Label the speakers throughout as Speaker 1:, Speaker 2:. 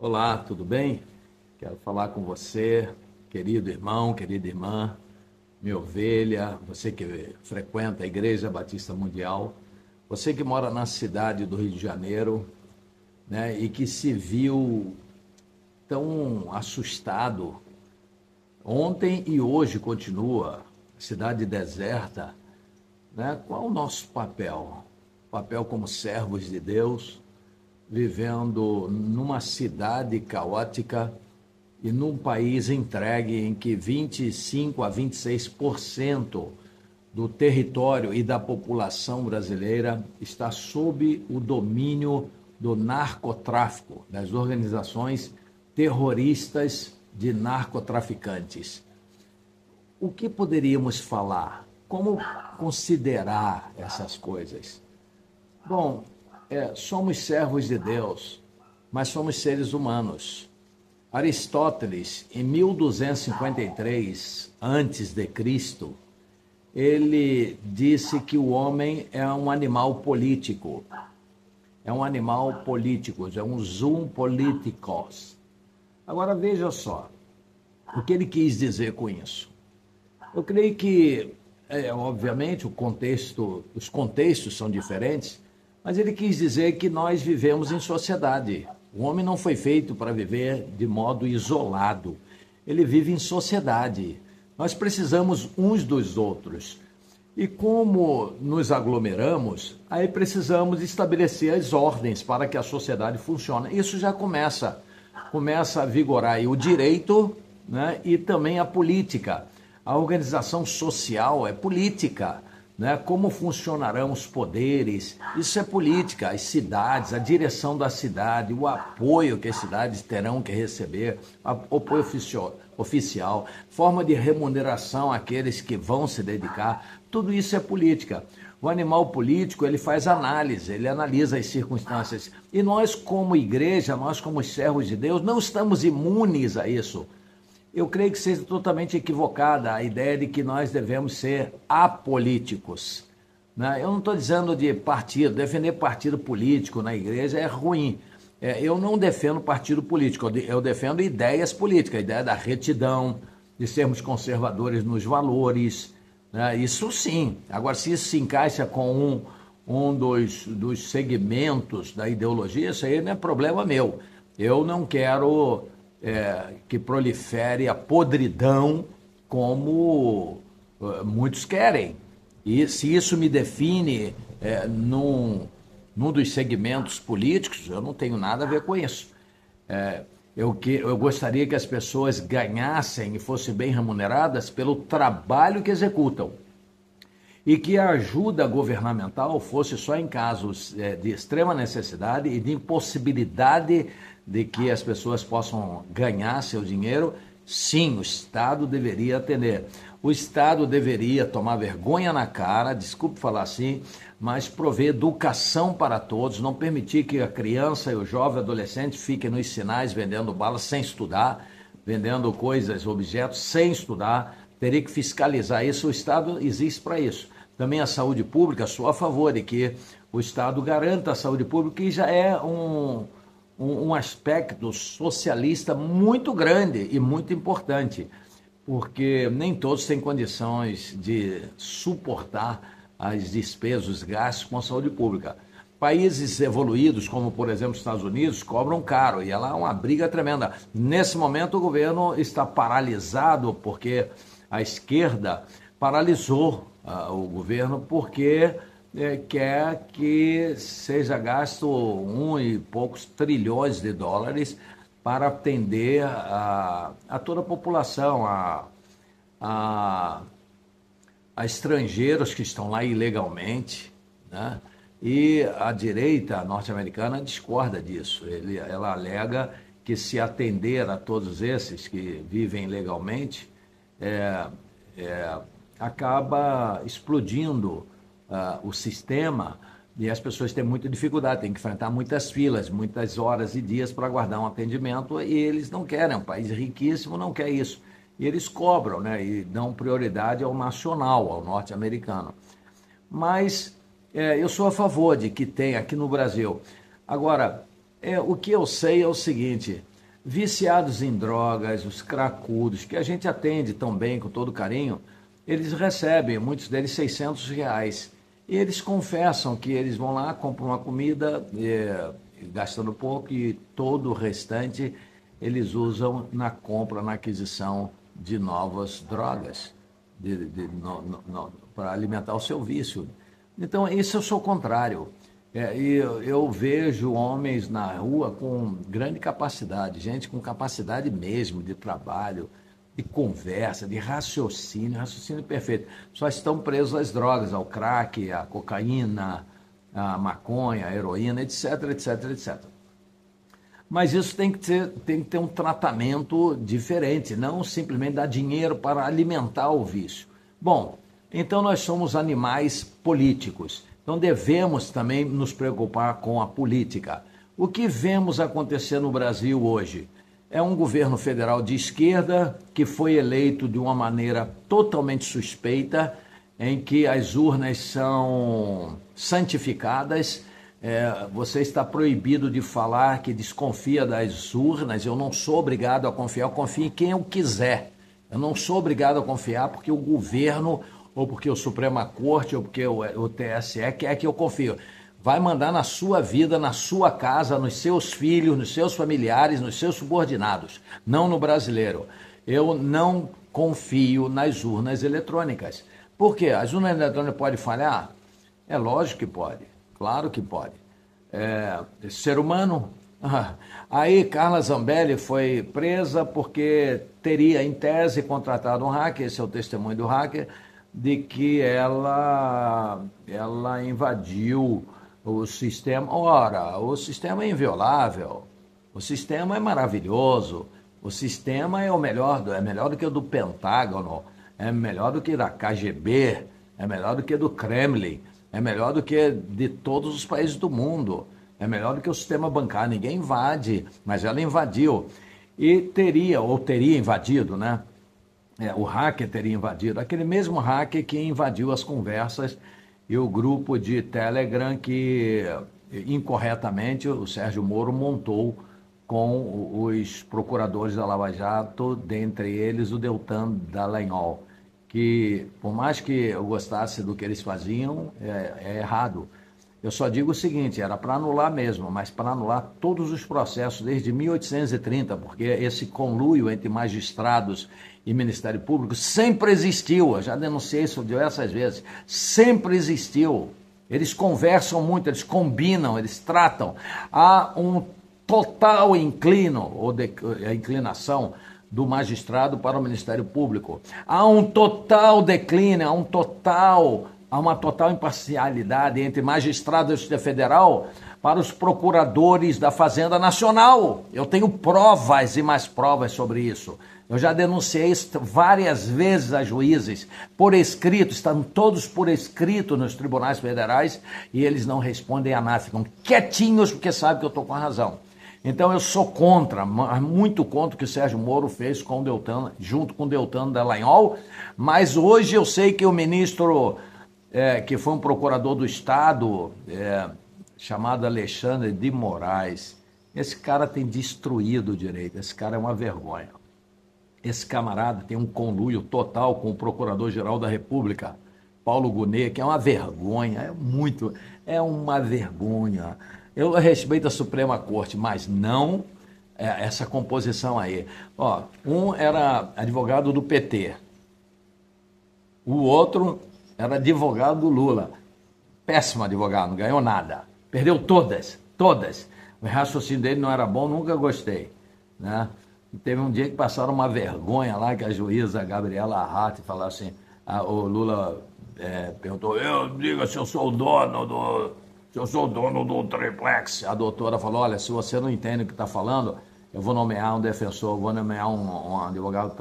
Speaker 1: Olá, tudo bem? Quero falar com você, querido irmão, querida irmã, minha ovelha, você que frequenta a Igreja Batista Mundial, você que mora na cidade do Rio de Janeiro, né, e que se viu tão assustado ontem e hoje continua, cidade deserta, né? Qual o nosso papel? Papel como servos de Deus, vivendo numa cidade caótica e num país entregue em que 25 a 26% do território e da população brasileira está sob o domínio do narcotráfico, das organizações terroristas de narcotraficantes. O que poderíamos falar? Como considerar essas coisas? Bom, somos servos de Deus, mas somos seres humanos. Aristóteles, em 1253 antes de Cristo, ele disse que o homem é um animal político. É um animal político, é um zoom politikos. Agora veja só, o que ele quis dizer com isso. Eu creio que, obviamente, os contextos são diferentes, mas ele quis dizer que nós vivemos em sociedade. O homem não foi feito para viver de modo isolado. Ele vive em sociedade. Nós precisamos uns dos outros. E como nos aglomeramos, aí precisamos estabelecer as ordens para que a sociedade funcione. Isso já começa a vigorar aí o direito, né, e também a política. A organização social é política, né? Como funcionarão os poderes, isso é política, as cidades, a direção da cidade, o apoio que as cidades terão que receber, apoio oficial, forma de remuneração àqueles que vão se dedicar, tudo isso é política. O animal político, ele faz análise, ele analisa as circunstâncias. E nós, como igreja, nós como servos de Deus, não estamos imunes a isso. Eu creio que seja totalmente equivocada a ideia de que nós devemos ser apolíticos, né? Eu não estou dizendo de partido, defender partido político na igreja é ruim. Eu não defendo partido político, eu defendo ideias políticas, a ideia da retidão, de sermos conservadores nos valores, né? Isso sim. Agora, se isso se encaixa com um dos segmentos da ideologia, isso aí não é problema meu. Eu não quero que prolifere a podridão como muitos querem. E se isso me define num dos segmentos políticos, eu não tenho nada a ver com isso. Eu gostaria que as pessoas ganhassem e fossem bem remuneradas pelo trabalho que executam. E que a ajuda governamental fosse só em casos de extrema necessidade e de impossibilidade de que as pessoas possam ganhar seu dinheiro. Sim, o Estado deveria atender. O Estado deveria tomar vergonha na cara, desculpe falar assim, mas prover educação para todos, não permitir que a criança e o jovem adolescente fiquem nos sinais vendendo balas sem estudar, vendendo coisas, objetos sem estudar. Teria que fiscalizar isso, o Estado existe para isso. Também a saúde pública, sou a favor de que o Estado garanta a saúde pública, que já é um aspecto socialista muito grande e muito importante, porque nem todos têm condições de suportar as despesas, os gastos com a saúde pública. Países evoluídos, como por exemplo os Estados Unidos, cobram caro e ela é uma briga tremenda. Nesse momento o governo está paralisado porque a esquerda paralisou o governo porque quer que seja gasto e poucos trilhões de dólares para atender a toda a população, a estrangeiros que estão lá ilegalmente, né? E a direita norte-americana discorda disso. Ela alega que se atender a todos esses que vivem legalmente, acaba explodindo o sistema e as pessoas têm muita dificuldade, têm que enfrentar muitas filas, muitas horas e dias para aguardar um atendimento e eles não querem, um país riquíssimo não quer isso. E eles cobram, né, e dão prioridade ao nacional, ao norte-americano. Mas eu sou a favor de que tenha aqui no Brasil. Agora, O que eu sei é o seguinte: viciados em drogas, os cracudos, que a gente atende tão bem, com todo carinho, eles recebem, muitos deles, R$ 600. E eles confessam que eles vão lá, compram uma comida, gastando pouco, e todo o restante eles usam na compra, na aquisição de novas drogas, para alimentar o seu vício. Então, isso eu sou contrário. E eu vejo homens na rua com grande capacidade, gente com capacidade mesmo de trabalho, de conversa, de raciocínio perfeito. Só estão presos às drogas, ao crack, à cocaína, à maconha, à heroína, etc, etc, etc. Mas isso tem que ter um tratamento diferente, não simplesmente dar dinheiro para alimentar o vício. Bom, então nós somos animais políticos, então devemos também nos preocupar com a política. O que vemos acontecer no Brasil hoje? É um governo federal de esquerda que foi eleito de uma maneira totalmente suspeita, em que as urnas são santificadas. Você está proibido de falar que desconfia das urnas. Eu não sou obrigado a confiar, eu confio em quem eu quiser. Eu não sou obrigado a confiar porque o governo, ou porque o Suprema Corte, ou porque o TSE quer que eu confie. Vai mandar na sua vida, na sua casa, nos seus filhos, nos seus familiares, nos seus subordinados, não no brasileiro. Eu não confio nas urnas eletrônicas. Por quê? As urnas eletrônicas podem falhar? É lógico que pode, claro que pode. Ser humano. Aí Carla Zambelli foi presa porque teria, em tese, contratado um hacker, esse é o testemunho do hacker, de que ela invadiu o sistema. Ora, o sistema é inviolável, o sistema é maravilhoso, o sistema é melhor do que o do Pentágono, é melhor do que da KGB, é melhor do que do Kremlin, é melhor do que de todos os países do mundo, é melhor do que o sistema bancário. Ninguém invade, mas ela invadiu. E teria invadido, né? O hacker teria invadido, aquele mesmo hacker que invadiu as conversas e o grupo de Telegram que, incorretamente, o Sérgio Moro montou com os procuradores da Lava Jato, dentre eles o Deltan Dallagnol, que, por mais que eu gostasse do que eles faziam, é errado. Eu só digo o seguinte: era para anular mesmo, mas para anular todos os processos desde 1830, porque esse conluio entre magistrados e Ministério Público sempre existiu. Eu já denunciei isso diversas vezes. Sempre existiu. Eles conversam muito, eles combinam, eles tratam. Há um total inclinação do magistrado para o Ministério Público. Há um total declínio, há uma total imparcialidade entre magistrados da Justiça Federal para os procuradores da Fazenda Nacional. Eu tenho provas e mais provas sobre isso. Eu já denunciei isso várias vezes a juízes, por escrito, estão todos por escrito nos tribunais federais, e eles não respondem a nada, ficam quietinhos porque sabem que eu estou com a razão. Então eu sou contra, muito contra o que o Sérgio Moro fez com o Deltan, junto com o Deltan Dallagnol, mas hoje eu sei que o ministro, que foi um procurador do Estado, chamado Alexandre de Moraes, esse cara tem destruído o direito, esse cara é uma vergonha. Esse camarada tem um conluio total com o Procurador-Geral da República, Paulo Gonet, que é uma vergonha, é uma vergonha. Eu respeito a Suprema Corte, mas não essa composição aí. Um era advogado do PT, o outro era advogado do Lula. Péssimo advogado, não ganhou nada, perdeu todas. O raciocínio dele não era bom, nunca gostei, né? Teve um dia que passaram uma vergonha lá, que a juíza Gabriela Arrati falou assim, o Lula perguntou: diga se eu sou o dono do triplex. A doutora falou: olha, se você não entende o que está falando, eu vou nomear um defensor, vou nomear um advogado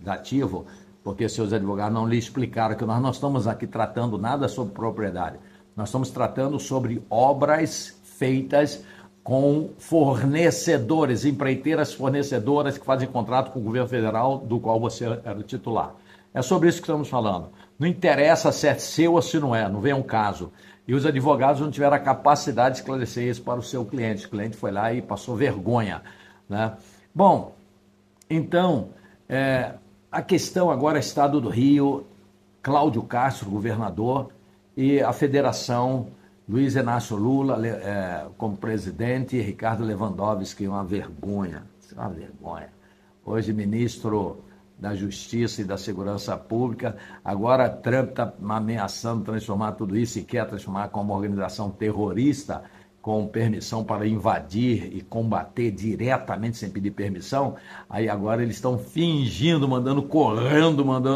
Speaker 1: dativo, porque seus advogados não lhe explicaram que nós não estamos aqui tratando nada sobre propriedade, nós estamos tratando sobre obras feitas com fornecedores, empreiteiras fornecedoras que fazem contrato com o governo federal, do qual você era o titular. É sobre isso que estamos falando. Não interessa se é seu ou se não é, não vem um caso. E os advogados não tiveram a capacidade de esclarecer isso para o seu cliente. O cliente foi lá e passou vergonha, né? Bom, então, a questão agora é Estado do Rio, Cláudio Castro, governador, e a federação, Luiz Inácio Lula como presidente, e Ricardo Lewandowski, uma vergonha, uma vergonha. Hoje, ministro da Justiça e da Segurança Pública, agora Trump está ameaçando transformar tudo isso e quer transformar como organização terrorista, com permissão para invadir e combater diretamente sem pedir permissão. Aí agora eles estão fingindo, mandando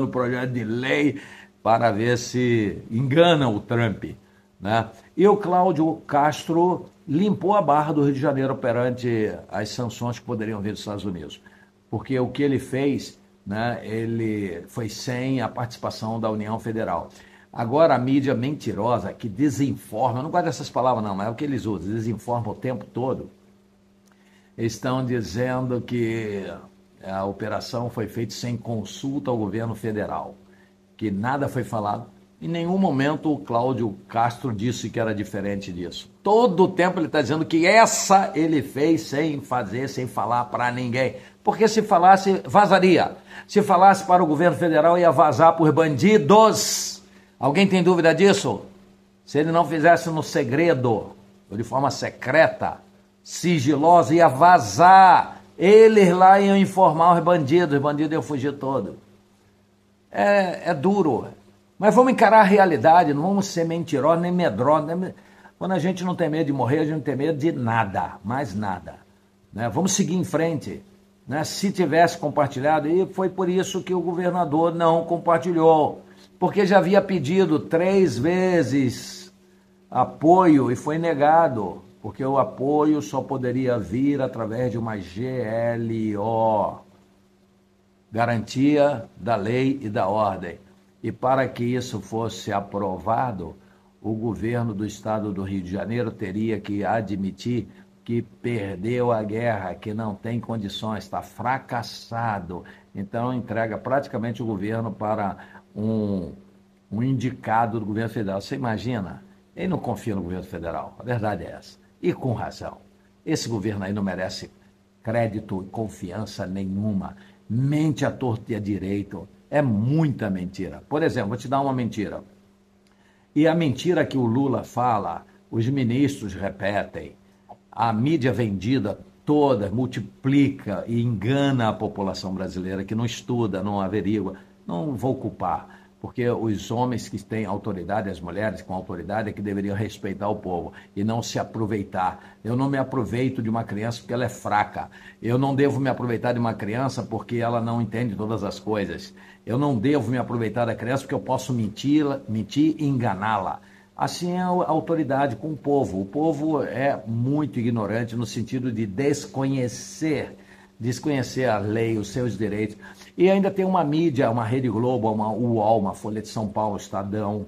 Speaker 1: projeto de lei para ver se enganam o Trump, né? E o Cláudio Castro limpou a barra do Rio de Janeiro perante as sanções que poderiam vir dos Estados Unidos, porque o que ele fez, né, ele foi sem a participação da União Federal. Agora a mídia mentirosa que desinforma, eu não gosto dessas palavras não, mas é o que eles usam, desinforma o tempo todo, estão dizendo que a operação foi feita sem consulta ao governo federal, que nada foi falado. Em nenhum momento o Cláudio Castro disse que era diferente disso. Todo o tempo ele está dizendo que essa ele fez sem fazer, sem falar para ninguém. Porque se falasse, vazaria. Se falasse para o governo federal, ia vazar por bandidos. Alguém tem dúvida disso? Se ele não fizesse no segredo, ou de forma secreta, sigilosa, ia vazar. Eles lá iam informar os bandidos iam fugir todos. É duro. Mas vamos encarar a realidade, não vamos ser mentirosos nem medrosos. Quando a gente não tem medo de morrer, a gente não tem medo de nada, mais nada, né? Vamos seguir em frente, né? Se tivesse compartilhado, e foi por isso que o governador não compartilhou, porque já havia pedido 3 vezes apoio e foi negado, porque o apoio só poderia vir através de uma GLO, Garantia da Lei e da Ordem. E para que isso fosse aprovado, o governo do estado do Rio de Janeiro teria que admitir que perdeu a guerra, que não tem condições, está fracassado. Então entrega praticamente o governo para um indicado do governo federal. Você imagina? Ele não confia no governo federal, a verdade é essa. E com razão. Esse governo aí não merece crédito e confiança nenhuma. Mente à torta e à direito. É muita mentira. Por exemplo, vou te dar uma mentira. E a mentira que o Lula fala, os ministros repetem, a mídia vendida toda multiplica e engana a população brasileira que não estuda, não averigua. Não vou culpar, porque os homens que têm autoridade, as mulheres com autoridade, é que deveriam respeitar o povo e não se aproveitar. Eu não me aproveito de uma criança porque ela é fraca. Eu não devo me aproveitar de uma criança porque ela não entende todas as coisas. Eu não devo me aproveitar da criança porque eu posso mentir e enganá-la. Assim é a autoridade com o povo. O povo é muito ignorante no sentido de desconhecer a lei, os seus direitos. E ainda tem uma mídia, uma Rede Globo, uma UOL, uma Folha de São Paulo, Estadão,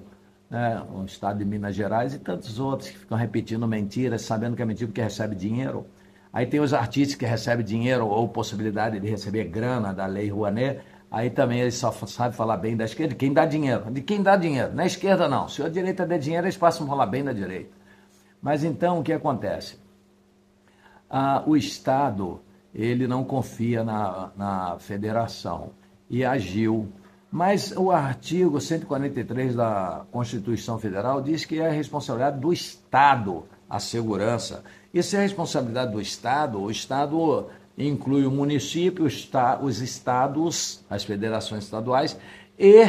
Speaker 1: né, um Estado de Minas Gerais e tantos outros que ficam repetindo mentiras, sabendo que é mentira porque recebe dinheiro. Aí tem os artistas que recebem dinheiro ou possibilidade de receber grana da Lei Rouanet. Aí também eles só sabem falar bem da esquerda, de quem dá dinheiro. De quem dá dinheiro? Na esquerda não. Se a direita der dinheiro, eles passam a falar bem da direita. Mas então o que acontece? O Estado, ele não confia na federação e agiu. Mas o artigo 143 da Constituição Federal diz que é a responsabilidade do Estado a segurança. E se é a responsabilidade do Estado, o Estado inclui o município, os estados, as federações estaduais e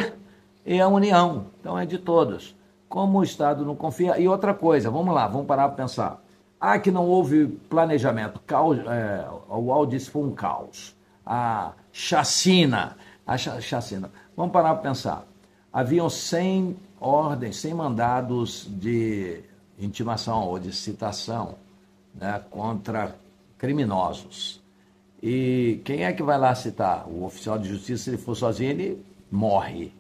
Speaker 1: a União. Então é de todos. Como o Estado não confia... E outra coisa, vamos lá, vamos parar para pensar. Que não houve planejamento. O UOL disse que foi um caos. A chacina. Vamos parar para pensar. Haviam 100 ordens, 100 mandados de intimação ou de citação, né, contra criminosos. E quem é que vai lá citar? O oficial de justiça, se ele for sozinho, ele morre.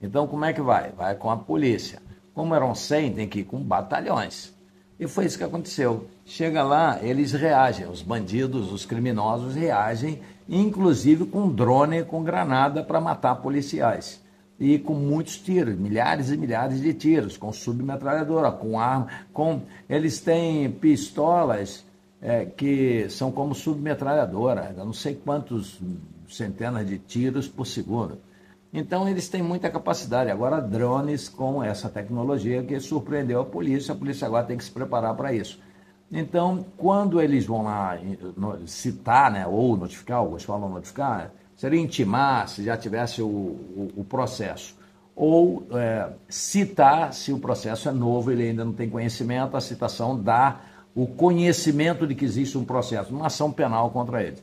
Speaker 1: Então, como é que vai? Vai com a polícia. Como eram 100, tem que ir com batalhões. E foi isso que aconteceu. Chega lá, eles reagem. Os bandidos, os criminosos reagem, inclusive com drone, com granada para matar policiais. e com muitos tiros, milhares e milhares de tiros, com submetralhadora, com arma, eles têm pistolas que são como submetralhadora, eu não sei quantos centenas de tiros por segundo. Então eles têm muita capacidade. Agora drones com essa tecnologia que surpreendeu a polícia agora tem que se preparar para isso. Então, quando eles vão lá citar, né, ou notificar, alguns falam notificar, seria intimar se já tivesse o processo. Ou citar se o processo é novo, ele ainda não tem conhecimento, a citação dá o conhecimento de que existe um processo, uma ação penal contra eles.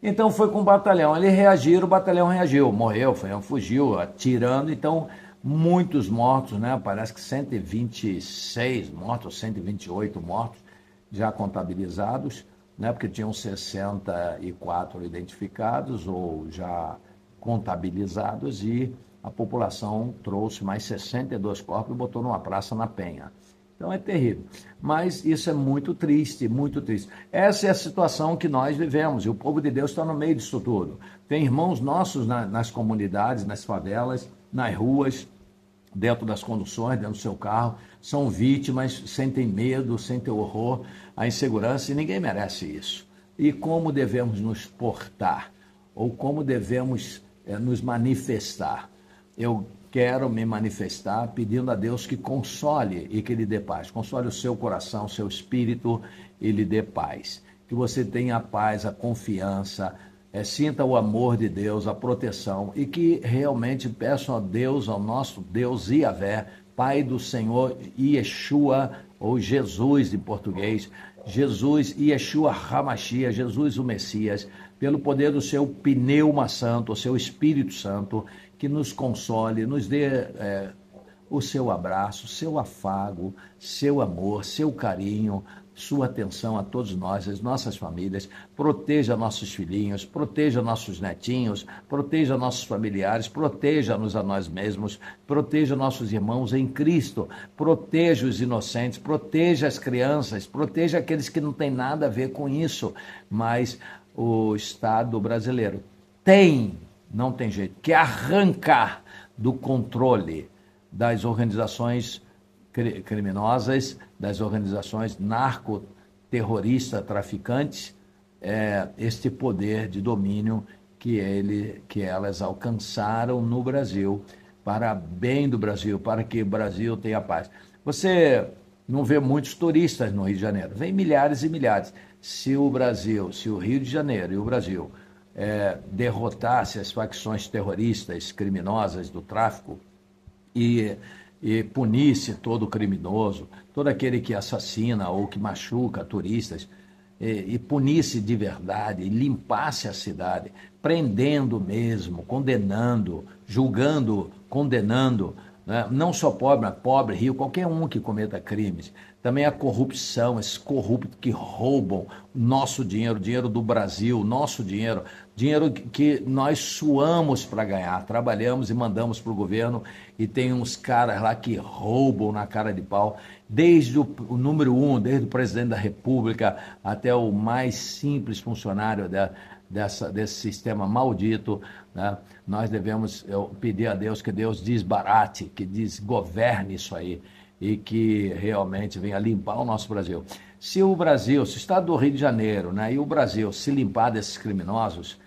Speaker 1: Então foi com o batalhão, eles reagiram, o batalhão reagiu, morreu, fugiu, atirando, então muitos mortos, né? Parece que 126 mortos, 128 mortos já contabilizados, né? Porque tinham 64 identificados ou já contabilizados e a população trouxe mais 62 corpos e botou numa praça na Penha. Então é terrível, mas isso é muito triste, muito triste. Essa é a situação que nós vivemos e o povo de Deus está no meio disso tudo. Tem irmãos nossos nas comunidades, nas favelas, nas ruas, dentro das conduções, dentro do seu carro, são vítimas, sentem medo, sentem horror, a insegurança e ninguém merece isso. E como devemos nos portar ou como devemos nos manifestar? Eu quero me manifestar pedindo a Deus que console e que lhe dê paz. Console o seu coração, o seu espírito e lhe dê paz. Que você tenha a paz, a confiança, sinta o amor de Deus, a proteção e que realmente peçam a Deus, ao nosso Deus Yahvé, Pai do Senhor Yeshua, ou Jesus em português, Jesus Yeshua HaMashiach, Jesus o Messias, pelo poder do seu pneuma santo, o seu Espírito Santo, que nos console, nos dê o seu abraço, seu afago, seu amor, seu carinho, sua atenção a todos nós, as nossas famílias, proteja nossos filhinhos, proteja nossos netinhos, proteja nossos familiares, proteja-nos a nós mesmos, proteja nossos irmãos em Cristo, proteja os inocentes, proteja as crianças, proteja aqueles que não têm nada a ver com isso, mas o Estado brasileiro não tem jeito, que arrancar do controle das organizações criminosas, das organizações narcoterroristas, traficantes, este poder de domínio que elas alcançaram no Brasil, para bem do Brasil, para que o Brasil tenha paz. Você não vê muitos turistas no Rio de Janeiro, vem milhares e milhares. Se o Rio de Janeiro e o Brasil derrotasse as facções terroristas, criminosas do tráfico e punisse todo criminoso, todo aquele que assassina ou que machuca turistas, e punisse de verdade, e limpasse a cidade, prendendo mesmo, condenando, julgando, condenando, né? Não só pobre, mas pobre, rico, qualquer um que cometa crimes. Também a corrupção, esses corruptos que roubam nosso dinheiro, dinheiro do Brasil, nosso dinheiro que nós suamos para ganhar, trabalhamos e mandamos para o governo, e tem uns caras lá que roubam na cara de pau, desde o número 1, desde o presidente da República até o mais simples funcionário desse sistema maldito, né? Nós devemos pedir a Deus que Deus desbarate, que desgoverne isso aí e que realmente venha limpar o nosso Brasil. Se o estado do Rio de Janeiro, né, e o Brasil se limpar desses criminosos,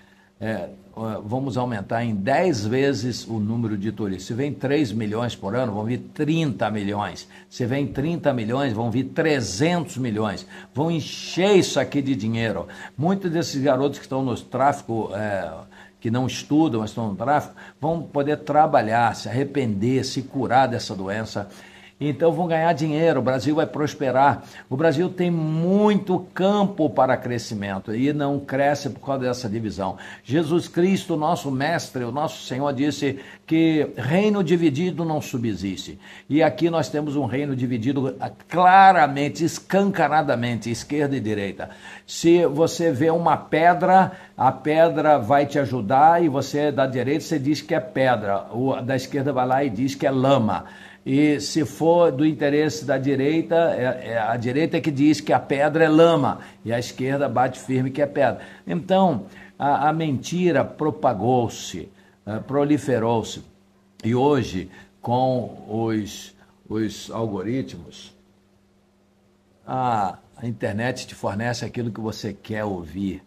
Speaker 1: vamos aumentar em 10 vezes o número de turistas. Se vem 3 milhões por ano, vão vir 30 milhões. Se vem 30 milhões, vão vir 300 milhões. Vão encher isso aqui de dinheiro. Muitos desses garotos que estão no tráfico, que não estudam, mas estão no tráfico, vão poder trabalhar, se arrepender, se curar dessa doença. Então vão ganhar dinheiro, o Brasil vai prosperar. O Brasil tem muito campo para crescimento e não cresce por causa dessa divisão. Jesus Cristo, nosso mestre, o nosso Senhor, disse que reino dividido não subsiste. E aqui nós temos um reino dividido claramente, escancaradamente, esquerda e direita. Se você vê uma pedra, a pedra vai te ajudar e você da direita você diz que é pedra, o da esquerda vai lá e diz que é lama. E se for do interesse da direita, a direita é que diz que a pedra é lama, e a esquerda bate firme que é pedra. Então, a mentira propagou-se, proliferou-se. E hoje, com os algoritmos, a internet te fornece aquilo que você quer ouvir.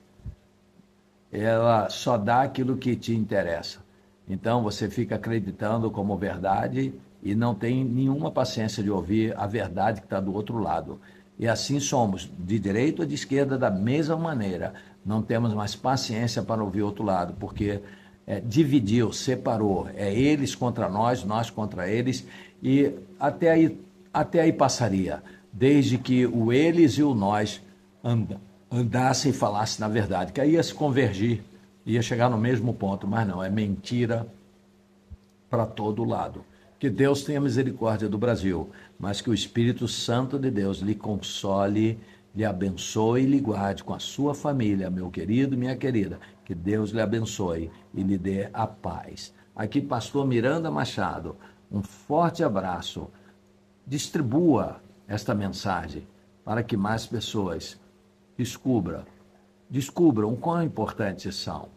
Speaker 1: Ela só dá aquilo que te interessa. Então você fica acreditando como verdade e não tem nenhuma paciência de ouvir a verdade que está do outro lado. E assim somos, de direita ou de esquerda, da mesma maneira. Não temos mais paciência para ouvir o outro lado, porque dividiu, separou. É eles contra nós contra eles, e até aí passaria, desde que o eles e o nós andassem e falassem na verdade, que aí ia se convergir, ia chegar no mesmo ponto, mas não, é mentira para todo lado. Que Deus tenha misericórdia do Brasil, mas que o Espírito Santo de Deus lhe console, lhe abençoe e lhe guarde com a sua família, meu querido, minha querida. Que Deus lhe abençoe e lhe dê a paz. Aqui, pastor Miranda Machado, um forte abraço. Distribua esta mensagem para que mais pessoas descubram o quão importantes são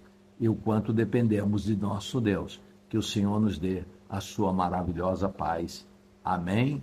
Speaker 1: e o quanto dependemos de nosso Deus. Que o Senhor nos dê a sua maravilhosa paz. Amém